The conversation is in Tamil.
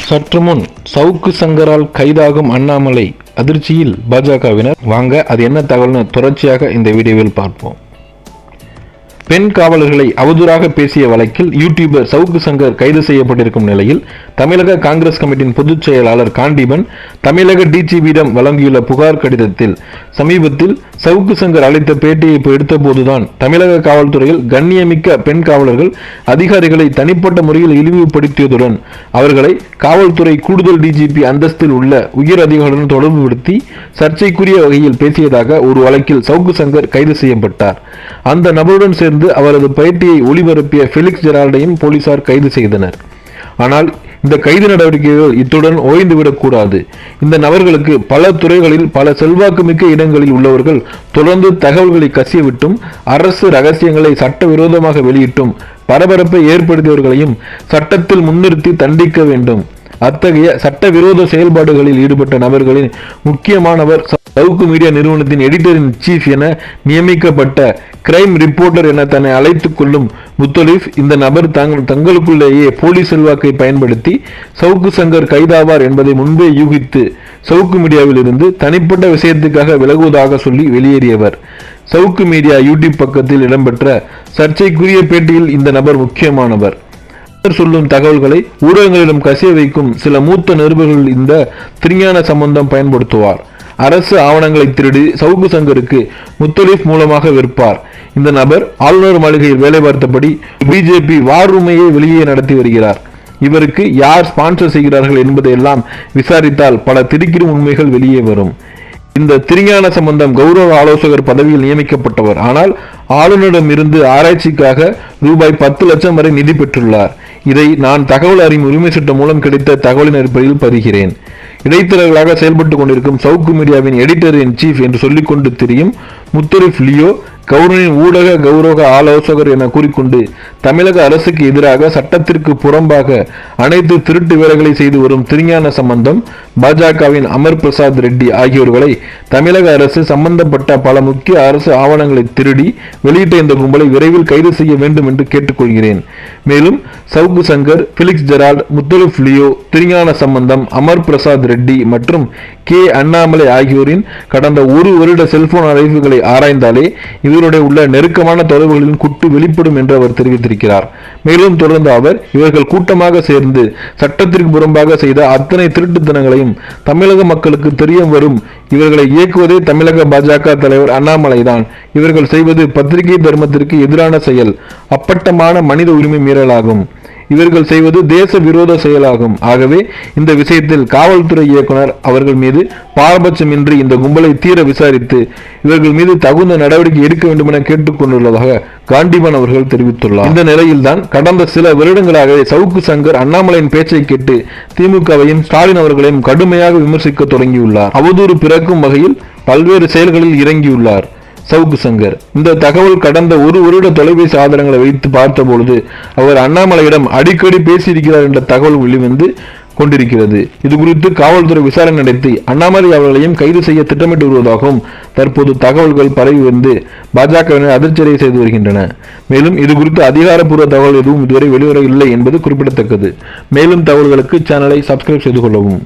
சற்று முன் சவுக்கு சங்கரால் கைதாகும் அண்ணாமலை அதிர்ச்சியில் பாஜகவினர். வாங்க அது என்ன தகவல்னு தொடர்ச்சியாக இந்த வீடியோவில் பார்ப்போம். பெண் காவலர்களை அவதூறாக பேசிய வழக்கில் யூடியூபர் சவுக்கு சங்கர் கைது செய்யப்பட்டிருக்கும் நிலையில் தமிழக காங்கிரஸ் கமிட்டியின் பொதுச் செயலாளர் காண்டீபன் தமிழக டிஜிபியிடம் வழங்கியுள்ள புகார் கடிதத்தில் சமீபத்தில் சவுக்கு சங்கர் அளித்த பேட்டியை எடுத்தபோதுதான் தமிழக காவல்துறையில் கண்ணியமிக்க பெண் காவலர்கள் அதிகாரிகளை தனிப்பட்ட முறையில் இழிவுபடுத்தியதுடன் அவர்களை காவல்துறை கூடுதல் டிஜிபி அந்தஸ்தில் உள்ள உயர் அதிகாரிகளுடன் தொடர்புபடுத்தி சர்ச்சைக்குரிய வகையில் பேசியதாக ஒரு வழக்கில் சவுக்கு சங்கர் கைது செய்யப்பட்டார். அந்த நபருடன் சேர்ந்து அவரது பேட்டியை ஒளிபரப்பிய ஃபெலிக்ஸ் ஜெரால்டையும் போலீசார் கைது செய்தனர். ஆனால் இந்த கைது நடவடிக்கைகள் இத்துடன் ஓய்ந்துவிடக்கூடாது. இந்த நபர்களுக்கு பல துறைகளில் பல செல்வாக்குமிக்க இடங்களில் உள்ளவர்கள் தொடர்ந்து தகவல்களை கசியவிட்டும் அரசு ரகசியங்களை சட்டவிரோதமாக வெளியிட்டும் பரபரப்பை ஏற்படுத்தியவர்களையும் சட்டத்தில் முன்னிறுத்தி தண்டிக்க வேண்டும். அத்தகைய சட்டவிரோத செயல்பாடுகளில் ஈடுபட்ட நபர்களின் முக்கியமானவர் சவுக்கு மீடியா நிறுவனத்தின் எடிட்டர் இன் சீஃப் என நியமிக்கப்பட்ட கிரைம் ரிப்போர்ட்டர் என தன்னை அழைத்துக் கொள்ளும் முத்தலீப். இந்த நபர் தங்களுக்குள்ளேயே போலீஸ் செல்வாக்கை பயன்படுத்தி சவுக்கு சங்கர் கைதாவார் என்பதை முன்பே யூகித்து சவுக்கு மீடியாவில் இருந்து தனிப்பட்ட விஷயத்துக்காக விலகுவதாக சொல்லி வெளியேறியவர். சவுக்கு மீடியா யூடியூப் பக்கத்தில் இடம்பெற்ற சர்ச்சைக்குரிய பேட்டியில் இந்த நபர் முக்கியமானவர். சொல்லும் தகவல்களை ஊடகங்களிடம் கசிய வைக்கும் சில மூத்த நிருபர்கள் இந்த திருஞான சம்பந்தம் பயன்படுத்துவார். அரசு ஆவணங்களை திருடி சவுக்கு சங்கருக்கு முத்தலீப் மூலமாக விற்பார். இந்த நபர் ஆளுநர் மாளிகையில் வேலை பார்த்தபடி பிஜேபி வார் ரூமையை வெளியே நடத்தி வருகிறார். இவருக்கு யார் ஸ்பான்சர் செய்கிறார்கள் என்பதையெல்லாம் விசாரித்தால் பல திடுக்கிடும் உண்மைகள் வெளியே வரும். இந்த திருஞான சம்பந்தம் கௌரவ ஆலோசகர் பதவியில் நியமிக்கப்பட்டவர். ஆனால் ஆளுநரிடம் இருந்து ஆராய்ச்சிக்காக ரூபாய் 10 லட்சம் வரை நிதி பெற்றுள்ளார். இதை நான் தகவல் அறியும் உரிமை சட்டம் மூலம் கிடைத்த தகவலின் அடிப்படையில் பதிகிறேன். இடைத்தரகர்களாக செயல்பட்டுக் கொண்டிருக்கும் சவுக்கு மீடியாவின் எடிட்டர் இன் சீஃப் என்று சொல்லிக்கொண்டு தெரியும் முத்தலீப் லியோ கவர்னரின் ஊடக கௌரவ ஆலோசகர் என கூறிக்கொண்டு தமிழக அரசுக்கு எதிராக சட்டத்திற்கு புறம்பாக அனைத்து திருட்டு வேலைகளை செய்து வரும் திருஞான சம்பந்தம், பாஜகவின் அமர் பிரசாத் ரெட்டி ஆகியோர்களை தமிழக அரசு சம்பந்தப்பட்ட பல முக்கிய அரசு ஆவணங்களை திருடி வெளியிட்ட இந்த கும்பலை விரைவில் கைது செய்ய வேண்டும் என்று கேட்டுக்கொள்கிறேன். மேலும் Savukku Shankar, Felix Gerald, Muthalif Leo, Thirugnana Sambandham, Amar Prasad Reddy மற்றும் கே அண்ணாமலை ஆகியோரின் கடந்த ஒரு வருட செல்போன் அழைப்புகளை ஆராய்ந்தாலே இவருடைய உள்ள நெருக்கமான தொடர்புகளின் குட்டு வெளிப்படும் என்று அவர் தெரிவித்திருக்கிறார். மேலும் தொடர்ந்து அவர் இவர்கள் கூட்டமாக சேர்ந்து சட்டத்திற்கு புறம்பாக செய்த அத்தனை திருட்டுத்தனங்களையும் தமிழக மக்களுக்கு தெரிய வரும். இவர்களை இயக்குவதே தமிழக பாஜக தலைவர் அண்ணாமலை தான். இவர்கள் செய்வது பத்திரிகை தர்மத்திற்கு எதிரான செயல், அப்பட்டமான மனித உரிமை மீறலாகும். இவர்கள் செய்வது தேச விரோத செயலாகும். ஆகவே இந்த விஷயத்தில் காவல்துறை இயக்குனர் அவர்கள் மீது பாரபட்சமின்றி இந்த கும்பலை தீர விசாரித்து இவர்கள் மீது தகுந்த நடவடிக்கை எடுக்க வேண்டும் என கேட்டுக்கொண்டுள்ளதாக காண்டீபன் அவர்கள் தெரிவித்துள்ளார். இந்த நிலையில்தான் கடந்த சில வருடங்களாக சவுக்கு சங்கர் அண்ணாமலையின் பேச்சை கேட்டு திமுகவையும் ஸ்டாலின் அவர்களையும் கடுமையாக விமர்சிக்க தொடங்கியுள்ளார். அவதூறு பிறக்கும் வகையில் பல்வேறு செயல்களில் இறங்கியுள்ளார் சவுக்கு சங்கர். இந்த தகவல் கடந்த ஒரு வருட தொலைபேசி ஆதாரங்களை வைத்து பார்த்தபொழுது அவர் அண்ணாமலையிடம் அடிக்கடி பேசியிருக்கிறார் என்ற தகவல் வெளிவந்து கொண்டிருக்கிறது. இது குறித்து காவல்துறை விசாரணை நடத்தி அண்ணாமலை அவர்களையும் கைது செய்ய திட்டமிட்டு வருவதாகவும் தற்போது தகவல்கள் பரவி வந்து பாஜகவினர் அதிர்ச்சியடைய செய்து வருகின்றன. மேலும் இது குறித்து அதிகாரப்பூர்வ தகவல் எதுவும் இதுவரை வெளிவரவில்லை என்பது குறிப்பிடத்தக்கது. மேலும் தகவல்களுக்கு சேனலை சப்ஸ்கிரைப் செய்து கொள்ளவும்.